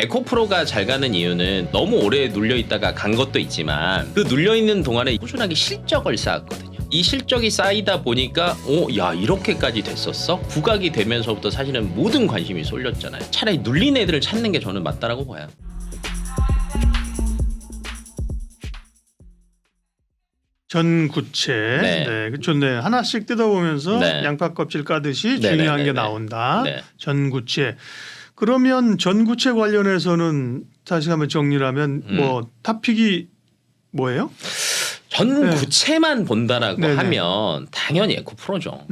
에코프로가 잘 가는 이유는 너무 오래 눌려 있다가 간 것도 있지만 그 눌려 있는 동안에 꾸준하게 실적을 쌓았거든요. 이 실적이 쌓이다 보니까 야 이렇게까지 됐었어? 부각이 되면서부터 사실은 모든 관심이 쏠렸잖아요. 차라리 눌린 애들을 찾는 게 저는 맞다라고 봐요. 전구체, 네. 네, 그렇죠. 네, 하나씩 뜯어보면서 네. 양파 껍질 까듯이 네, 중요한 네, 게 네, 나온다. 네. 전구체. 그러면 전구체 관련해서는 다시 한번 정리를 하면 뭐 탑픽이 뭐예요? 전구체만 본다라고 네네. 하면 당연히 에코프로죠.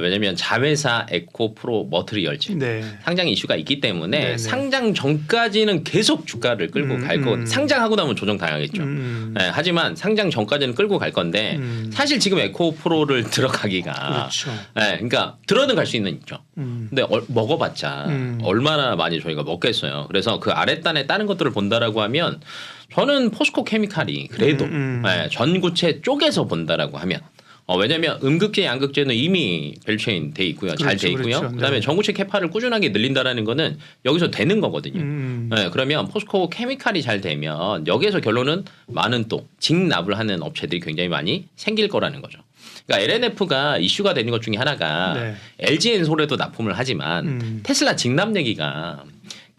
왜냐면 자회사 에코프로 머트리얼즈 네. 상장 이슈가 있기 때문에 네네. 상장 전까지는 계속 주가를 끌고 갈 건 상장하고 나면 조정 당하겠죠. 네, 하지만 상장 전까지는 끌고 갈 건데 사실 지금 에코프로를 들어가기가 그렇죠. 네, 그러니까 들어는 갈 수 있는 있죠. 근데 먹어봤자 얼마나 많이 저희가 먹겠어요. 그래서 그 아랫단에 다른 것들을 본다라고 하면 저는 포스코 케미칼이 그래도 네, 전구체 쪽에서 본다라고 하면 왜냐하면 음극재, 양극재는 이미 밸류체인 돼 있고요, 잘 돼 있고요. 그렇죠. 그다음에 네. 전구체 캐파를 꾸준하게 늘린다라는 거는 여기서 되는 거거든요. 네, 그러면 포스코 케미칼이 잘 되면 여기에서 결론은 많은 또 직납을 하는 업체들이 굉장히 많이 생길 거라는 거죠. 그러니까 LNF가 이슈가 되는 것 중에 하나가 네. LG 엔솔에도 납품을 하지만 테슬라 직납 얘기가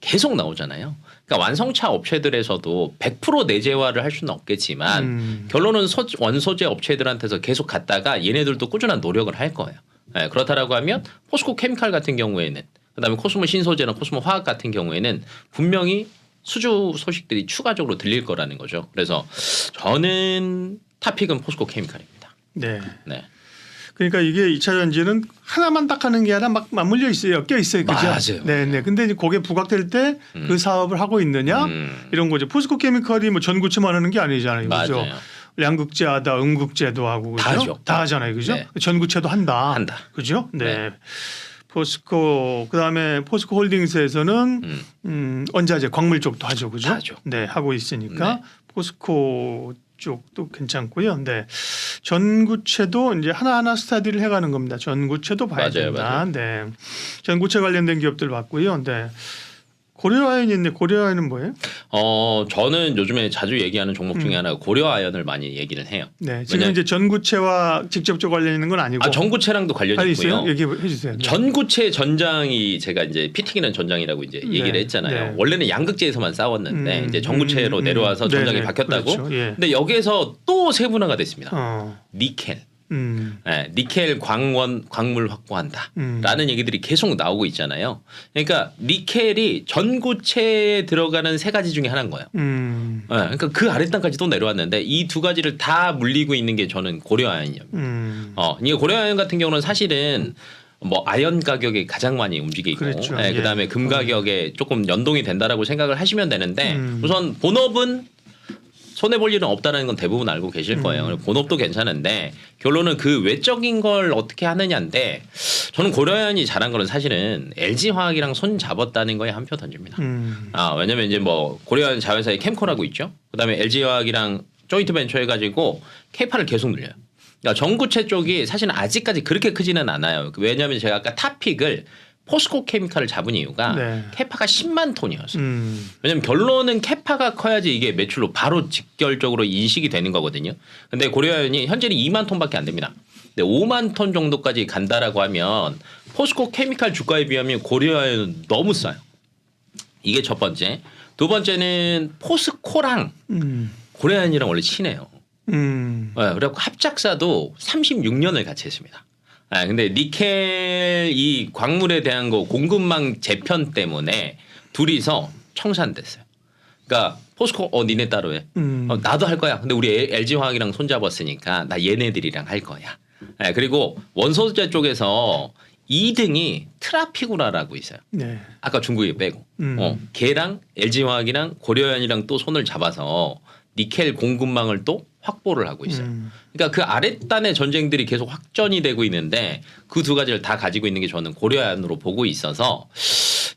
계속 나오잖아요. 그러니까 완성차 업체들에서도 100% 내재화를 할 수는 없겠지만 결론은 원소재 업체들한테서 계속 갔다가 얘네들도 꾸준한 노력을 할 거예요. 네, 그렇다라고 하면 포스코 케미칼 같은 경우에는 그다음에 코스모 신소재나 코스모 화학 같은 경우에는 분명히 수주 소식들이 추가적으로 들릴 거라는 거죠. 그래서 저는 탑픽은 포스코 케미칼입니다. 네. 네. 그러니까 이게 2차 전지는 하나만 딱 하는 게 아니라 막 맞물려 있어요. 엮여 있어요. 그죠? 맞아요. 네, 네. 근데 이제 그게 부각될 때 그 사업을 하고 있느냐 이런 거죠. 포스코 케미칼이 뭐 전구체만 하는 게 아니잖아요. 그죠? 맞아요. 양극재 하다 음극재도 하고 그죠? 다 하죠. 다 하잖아요. 그죠? 네. 전구체도 한다. 한다. 그죠? 네. 네. 포스코 그다음에 포스코 홀딩스에서는 원자재 광물 쪽도 하죠. 그죠? 다 하죠. 네, 하고 있으니까 네. 포스코 쪽도 괜찮고요. 네. 전구체도 이제 하나하나 스타디를 해 가는 겁니다. 전구체도 봐야 맞아요, 된다. 맞아요. 네. 전구체 관련된 기업들 봤고요. 네. 고려아연이 있네. 고려아연은 뭐예요? 저는 요즘에 자주 얘기하는 종목 중에 하나가 고려아연을 많이 얘기를 해요. 네. 지금 이제 전구체와 직접적 관련 있는 건 아니고. 전구체랑도 관련이 있고요. 있어요? 얘기해 주세요. 네. 전구체 전장이 제가 이제 피튀기는 전장이라고 이제 얘기를 네. 했잖아요. 네. 원래는 양극재에서만 싸웠는데 이제 전구체로 내려와서 전장이 네네. 바뀌었다고. 그렇죠. 예. 근데 여기에서 또 세분화가 됐습니다. 니켈. 네, 니켈 광물 확보한다라는 얘기들이 계속 나오고 있잖아요. 그러니까 니켈이 전구체에 들어가는 세 가지 중에 하나인 거예요. 네, 그러니까 그 아랫단까지 또 내려왔는데 이 두 가지를 다 물리고 있는 게 저는 고려아연이에요. 이게 고려아연 같은 경우는 사실은 뭐 아연 가격이 가장 많이 움직이고, 그렇죠. 네, 예. 그다음에 금 가격에 조금 연동이 된다라고 생각을 하시면 되는데 우선 본업은 손해 볼 일은 없다는 건 대부분 알고 계실 거예요. 본업도 괜찮은데 결론은 그 외적인 걸 어떻게 하느냐인데 저는 고려아연이 잘한 거는 사실은 LG 화학이랑 손 잡았다는 거에 한 표 던집니다. 왜냐면 이제 뭐 고려아연 자회사에 캠코라고 있죠. 그다음에 LG 화학이랑 조인트 벤처 해가지고 캐파를 계속 늘려요. 그러니까 전구체 쪽이 사실은 아직까지 그렇게 크지는 않아요. 왜냐하면 제가 아까 탑픽을 포스코 케미칼을 잡은 이유가 네. 캐파가 10만 톤이었어요. 왜냐면 결론은 캐파가 커야지 이게 매출로 바로 직결적으로 인식이 되는 거거든요. 근데 고려아연이 현재는 2만 톤밖에 안 됩니다. 근데 5만 톤 정도까지 간다라고 하면 포스코 케미칼 주가에 비하면 고려아연은 너무 싸요. 이게 첫 번째. 두 번째는 포스코랑 고려아연이랑 원래 친해요. 네, 그래갖고 합작사도 36년을 같이 했습니다. 근데 니켈 이 광물에 대한 거 공급망 재편 때문에 둘이서 청산됐어요. 그러니까 포스코 니네 따로 해. 나도 할 거야. 근데 우리 LG 화학이랑 손잡았으니까 나 얘네들이랑 할 거야. 그리고 원소재 쪽에서 2등이 트라피구라라고 있어요. 네. 아까 중국에 빼고. 걔랑 LG 화학이랑 고려아연이랑 또 손을 잡아서 니켈 공급망을 또 확보를 하고 있어요. 그러니까 그 아랫단의 전쟁들이 계속 확전이 되고 있는데 그 두 가지를 다 가지고 있는 게 저는 고려안으로 보고 있어서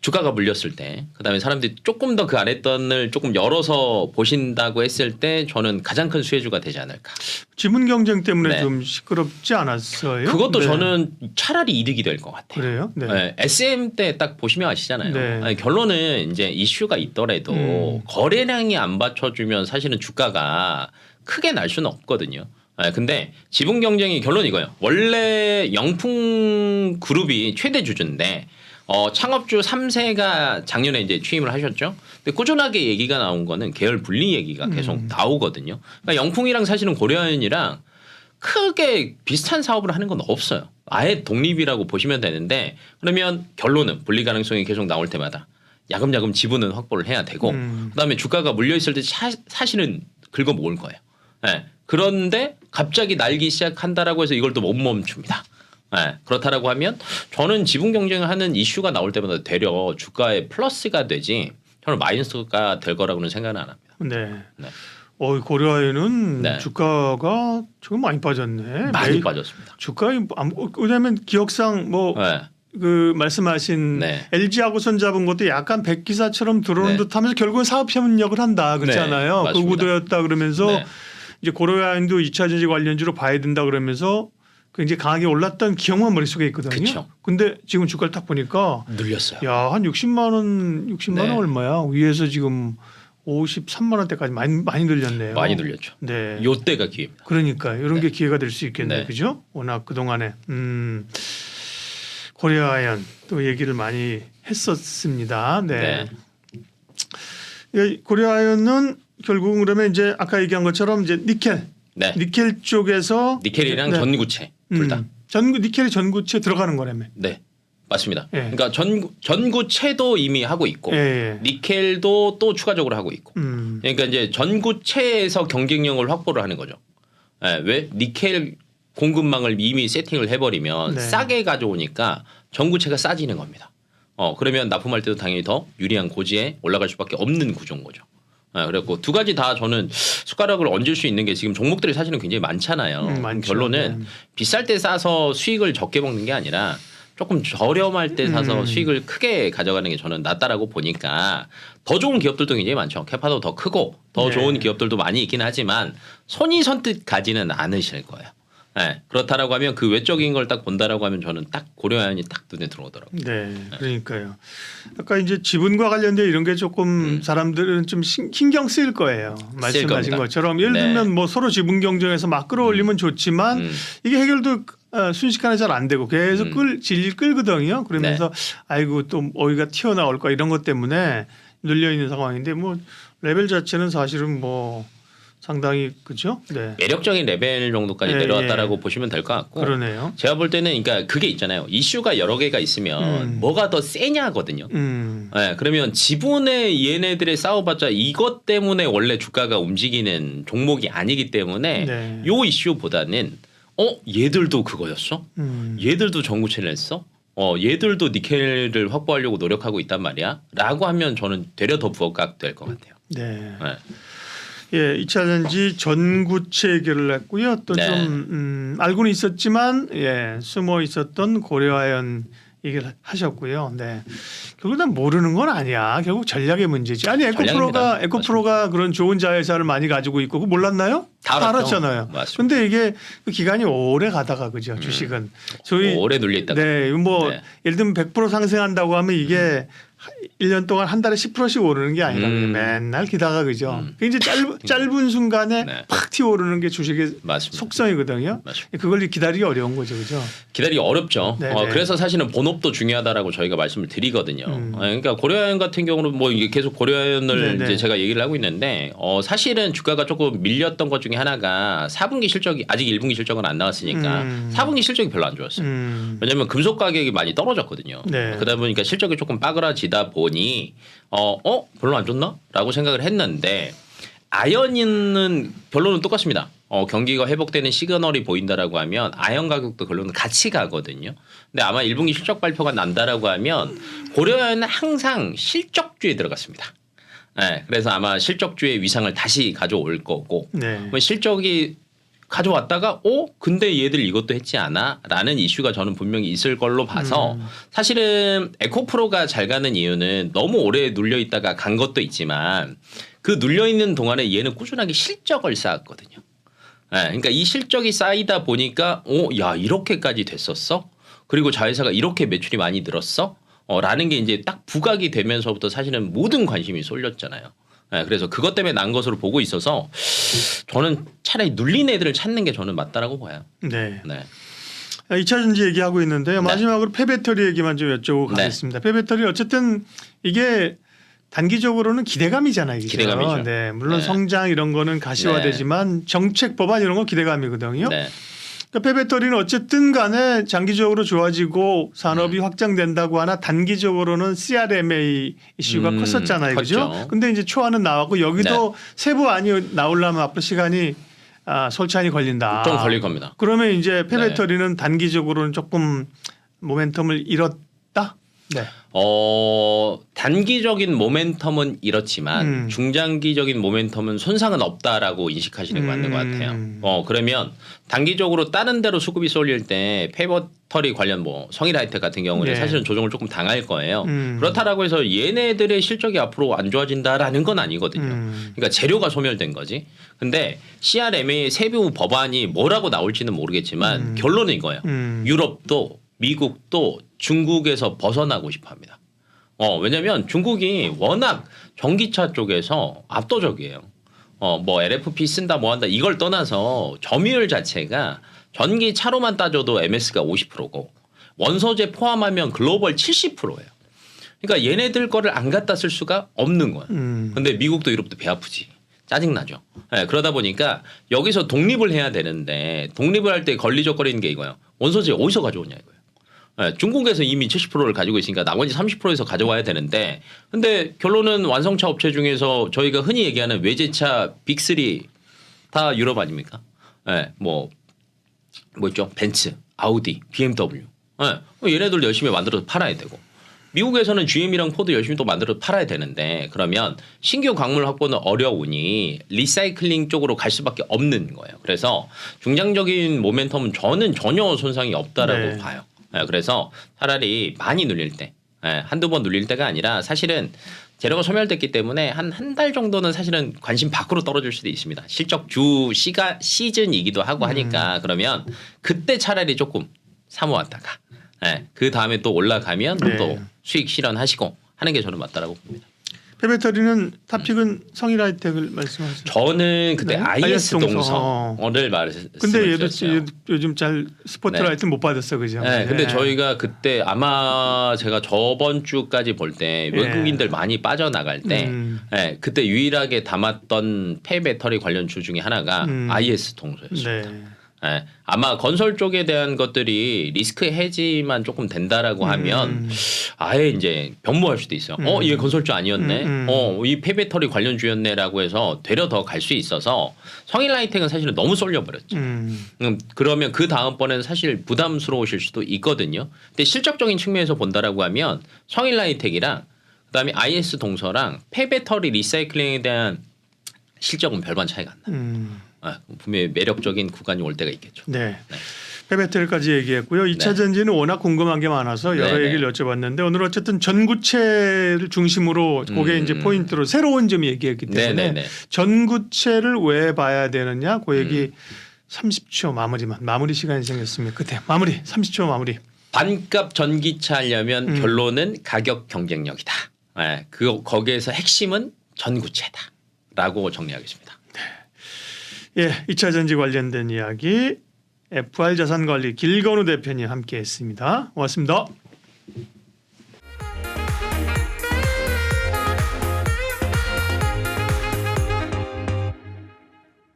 주가가 물렸을 때 그다음에 사람들이 조금 더 그 아랫단을 조금 열어서 보신다고 했을 때 저는 가장 큰 수혜주가 되지 않을까. 지분 경쟁 때문에 네. 좀 시끄럽지 않았어요? 그것도 네. 저는 차라리 이득이 될 것 같아요. 그래요? 네. 네, SM 때 딱 보시면 아시잖아요. 네. 아니, 결론은 이제 이슈가 있더라도 거래량이 안 받쳐주면 사실은 주가가 크게 날 수는 없거든요. 네, 근데 지분 경쟁이 결론 이거예요. 원래 영풍 그룹이 최대 주주인데 창업주 3세가 작년에 이제 취임을 하셨죠. 근데 꾸준하게 얘기가 나온 거는 계열 분리 얘기가 계속 나오거든요. 그러니까 영풍이랑 사실은 고려아연이랑 크게 비슷한 사업을 하는 건 없어요. 아예 독립이라고 보시면 되는데 그러면 결론은 분리 가능성이 계속 나올 때마다 야금야금 지분은 확보를 해야 되고 그다음에 주가가 물려 있을 때 사실은 긁어 모을 거예요. 네. 그런데 갑자기 날기 시작한다라고 해서 이걸 또 못 멈춥니다. 네. 그렇다라고 하면 저는 지분 경쟁을 하는 이슈가 나올 때마다 되려 주가에 플러스가 되지 저는 마이너스가 될 거라고는 생각은 안 합니다. 네. 네. 고려아연은 네. 주가가 지금 많이 빠졌네. 많이 빠졌습니다. 주가에 왜냐하면 기억상 뭐 그 네. 말씀하신 네. LG하고선 잡은 것도 약간 백기사처럼 들어오는 네. 듯하면서 결국은 사업협력을 한다 그렇잖아요. 네, 그 맞습니다. 구도였다 그러면서 네. 이제 고려아연도 2차 전지 관련주로 봐야 된다 그러면서 굉장히 강하게 올랐던 기억만 머릿속에 있거든요. 그쵸. 근데 지금 주가를 딱 보니까 늘렸어요. 야, 한 60만 원 네. 얼마야? 위에서 지금 53만 원대까지 많이 늘렸네요. 많이 늘렸죠. 네. 요때가 기회입니다. 그러니까 이런 게 기회가 될 수 있겠네요. 네. 그죠? 워낙 그동안에 고려아연 또 얘기를 많이 했었습니다. 네. 예, 고려아연은 결국은 그러면 이제 아까 얘기한 것처럼 이제 니켈 네. 니켈 쪽에서 니켈이랑 네. 전구체 둘 다. 니켈이 전구체 들어가는 거라며. 네. 맞습니다. 예. 그러니까 전구체도 이미 하고 있고 예. 니켈도 또 추가적으로 하고 있고. 그러니까 이제 전구체에서 경쟁력을 확보를 하는 거죠. 예, 왜 니켈 공급망을 이미 세팅을 해버리면 네. 싸게 가져오니까 전구체가 싸지는 겁니다. 그러면 납품할 때도 당연히 더 유리한 고지에 올라갈 수밖에 없는 구조인 거죠. 그래갖고 두 가지 다 저는 숟가락을 얹을 수 있는 게 지금 종목들이 사실은 굉장히 많잖아요. 많죠. 결론은 네. 비쌀 때 싸서 수익을 적게 먹는 게 아니라 조금 저렴할 때 사서 수익을 크게 가져가는 게 저는 낫다라고 보니까 더 좋은 기업들도 굉장히 많죠. 캐파도 더 크고 더 네. 좋은 기업들도 많이 있긴 하지만 손이 선뜻 가지는 않으실 거예요. 네. 그렇다라고 하면 그 외적인 걸 딱 본다라고 하면 저는 딱 고려아연이 딱 눈에 들어오더라고요. 네, 그러니까요. 아까 이제 지분과 관련된 이런 게 조금 사람들은 좀 신경 쓰일 거예요. 말씀하신 겁니다. 것처럼 예를 네. 들면 뭐 서로 지분 경쟁에서 막 끌어올리면 좋지만 이게 해결도 순식간에 잘 안 되고 계속 질질 끌거든요. 그러면서 아이고 또 어디가 튀어나올까 이런 것 때문에 눌려 있는 상황인데 뭐 레벨 자체는 사실은 뭐 상당히 그죠? 네. 매력적인 레벨 정도까지 예, 내려왔다라고 예. 보시면 될 것 같고 그러네요. 제가 볼 때는 그러니까 그게 있잖아요. 이슈가 여러 개가 있으면 뭐가 더 세냐거든요. 네, 그러면 지분의 얘네들의 싸워봤자 이것 때문에 원래 주가가 움직이는 종목이 아니기 때문에 네. 요 이슈보다는 얘들도 그거였어? 얘들도 전구체를 했어? 얘들도 니켈을 확보하려고 노력하고 있단 말이야? 라고 하면 저는 되려 더 부각될 것 같아요. 네. 네. 예, 2차 전지 전구체 얘기를 했고요. 또 네. 좀 알고는 있었지만 숨어 있었던 고려아연 얘기를 하셨고요. 네. 결국 난 모르는 건 아니야. 결국 전략의 문제지. 아니 전략입니다. 에코프로가 그런 좋은 자회사를 많이 가지고 있고 그거 몰랐나요? 다 알았잖아요. 맞습니다. 근데 이게 그 기간이 오래 가다가 그죠. 주식은. 소위 오래 눌려 있다가. 네, 뭐 네. 예를 들면 100% 상승한다고 하면 이게 1년 동안 한 달에 10%씩 오르는 게 아니라 맨날 기다가 그죠. 그게 이제 짧은 순간에 네. 팍 튀어오르는 게 주식의 맞습니다. 속성이거든요. 맞습니다. 그걸 기다리기 어려운 거죠, 그죠. 기다리기 어렵죠. 네네. 그래서 사실은 본업도 중요하다라고 저희가 말씀을 드리거든요. 그러니까 고려아연 같은 경우는 뭐 이게 계속 고려아연을 네네. 이제 제가 얘기를 하고 있는데 사실은 주가가 조금 밀렸던 것 중에 하나가 4분기 실적이 아직 1분기 실적은 안 나왔으니까 4분기 실적이 별로 안 좋았어요. 왜냐하면 금속 가격이 많이 떨어졌거든요. 네. 그러다 보니까 실적이 조금 빠그라지다 보니 별로 안 좋나?라고 생각을 했는데 아연은 결론은 똑같습니다. 경기가 회복되는 시그널이 보인다라고 하면 아연 가격도 결론은 같이 가거든요. 근데 아마 1분기 실적 발표가 난다라고 하면 고려아연은 항상 실적주에 들어갔습니다. 네, 그래서 아마 실적주의 위상을 다시 가져올 거고 네. 뭐 실적이 가져왔다가 근데 얘들 이것도 했지 않아? 라는 이슈가 저는 분명히 있을 걸로 봐서 사실은 에코프로가 잘 가는 이유는 너무 오래 눌려있다가 간 것도 있지만 그 눌려있는 동안에 얘는 꾸준하게 실적을 쌓았거든요. 네, 그러니까 이 실적이 쌓이다 보니까 야 이렇게까지 됐었어? 그리고 자회사가 이렇게 매출이 많이 늘었어? 라는 게 이제 딱 부각이 되면서부터 사실은 모든 관심이 쏠렸잖아요. 네, 그래서 그것 때문에 난 것으로 보고 있어서 저는 차라리 눌린 애들을 찾는 게 저는 맞다라고 봐요. 네. 네. 2차 전지 얘기하고 있는데요. 마지막으로 폐배터리 얘기만 좀 여쭤보고 가겠습니다. 폐배터리 어쨌든 이게 단기적으로는 기대감이잖아요. 그죠? 기대감이죠. 네. 물론 네. 성장 이런 거는 가시화되지만 정책 법안 이런 거 기대감이거든요. 네. 그러니까 폐배터리는 어쨌든 간에 장기적으로 좋아지고 산업이 확장된다고 하나 단기적으로는 CRMA 이슈가 컸었잖아요. 그죠? 컸죠. 근데 이제 초안은 나왔고 여기도 세부안이 나오려면 앞으로 시간이 설찬이 걸린다. 좀 걸릴 겁니다. 그러면 이제 폐배터리는 단기적으로는 조금 모멘텀을 잃었다? 네. 단기적인 모멘텀은 이렇지만 중장기적인 모멘텀은 손상은 없다라고 인식하시는 게 맞는 것 같아요. 그러면 단기적으로 다른 데로 수급이 쏠릴 때 폐배터리 관련 뭐 성일하이텍 같은 경우는 네. 사실은 조정을 조금 당할 거예요. 그렇다라고 해서 얘네들의 실적이 앞으로 안 좋아진다라는 건 아니거든요. 그러니까 재료가 소멸된 거지. 근데 CRMA 세부 법안이 뭐라고 나올지는 모르겠지만 결론은 이거예요. 유럽도 미국도 중국에서 벗어나고 싶어 합니다. 왜냐면 중국이 워낙 전기차 쪽에서 압도적이에요. 뭐 LFP 쓴다 뭐 한다 이걸 떠나서 점유율 자체가 전기차로만 따져도 MS가 50%고 원소재 포함하면 글로벌 70%예요. 그러니까 얘네들 거를 안 갖다 쓸 수가 없는 거야. 근데 미국도 유럽도 배 아프지. 짜증나죠. 네, 그러다 보니까 여기서 독립을 해야 되는데 독립을 할 때 걸리적거리는 게 이거예요. 원소재 어디서 가져오냐 이거예요. 네, 중국에서 이미 70%를 가지고 있으니까 나머지 30%에서 가져와야 되는데 근데 결론은 완성차 업체 중에서 저희가 흔히 얘기하는 외제차 빅3 다 유럽 아닙니까? 네, 뭐 있죠? 벤츠, 아우디, BMW. 네, 얘네들 열심히 만들어서 팔아야 되고 미국에서는 GM이랑 포드 열심히 또 만들어서 팔아야 되는데 그러면 신규 광물 확보는 어려우니 리사이클링 쪽으로 갈 수밖에 없는 거예요. 그래서 중장적인 모멘텀은 저는 전혀 손상이 없다라고 봐요. 그래서 차라리 많이 눌릴 때 한두 번 눌릴 때가 아니라 사실은 재료가 소멸됐기 때문에 한 달 정도는 사실은 관심 밖으로 떨어질 수도 있습니다. 실적 주 시즌이기도 하고 하니까 그러면 그때 차라리 조금 사모았다가 그 다음에 또 올라가면 또 수익 실현하시고 하는 게 저는 맞다라고 봅니다. 폐배터리는 탑픽은 성일하이텍을 말씀하셨죠. 저는 그때 IS 동성을 말했습니다. 근데 얘도 요즘 잘 스포트라이트 못 받았어, 그죠? 네, 근데 저희가 그때 아마 제가 저번 주까지 볼 때 외국인들 많이 빠져나갈 때 그때 유일하게 담았던 폐배터리 관련 주 중에 하나가 IS 동소였습니다. 네. 아마 건설 쪽에 대한 것들이 리스크 해지만 조금 된다라고 하면 아예 이제 변모할 수도 있어요. 얘 건설주 아니었네. 이 폐배터리 관련주였네라고 해서 되려 더 갈 수 있어서 성일하이텍은 사실은 너무 쏠려버렸죠. 그러면 그 다음번에는 사실 부담스러우실 수도 있거든요. 근데 실적적인 측면에서 본다라고 하면 성일하이텍이랑 그다음에 IS 동서랑 폐배터리 리사이클링에 대한 실적은 별반 차이가 안 나. 분명히 매력적인 구간이 올 때가 있겠죠. 네. 폐배터리까지 얘기했고요. 2차 전지는 워낙 궁금한 게 많아서 여러 얘기를 여쭤봤는데 오늘 어쨌든 전구체를 중심으로 그게 이제 포인트로 새로운 점 얘기했기 때문에 전구체를 왜 봐야 되느냐 그 얘기 30초 마무리 시간이 생겼습니다. 그때 마무리 30초 마무리. 반값 전기차 하려면 결론은 가격 경쟁력이다. 거기에서 핵심은 전구체다라고 정리하겠습니다. 예, 2차 전지 관련된 이야기 FR 자산관리 길건우 대표님 함께했습니다. 고맙습니다.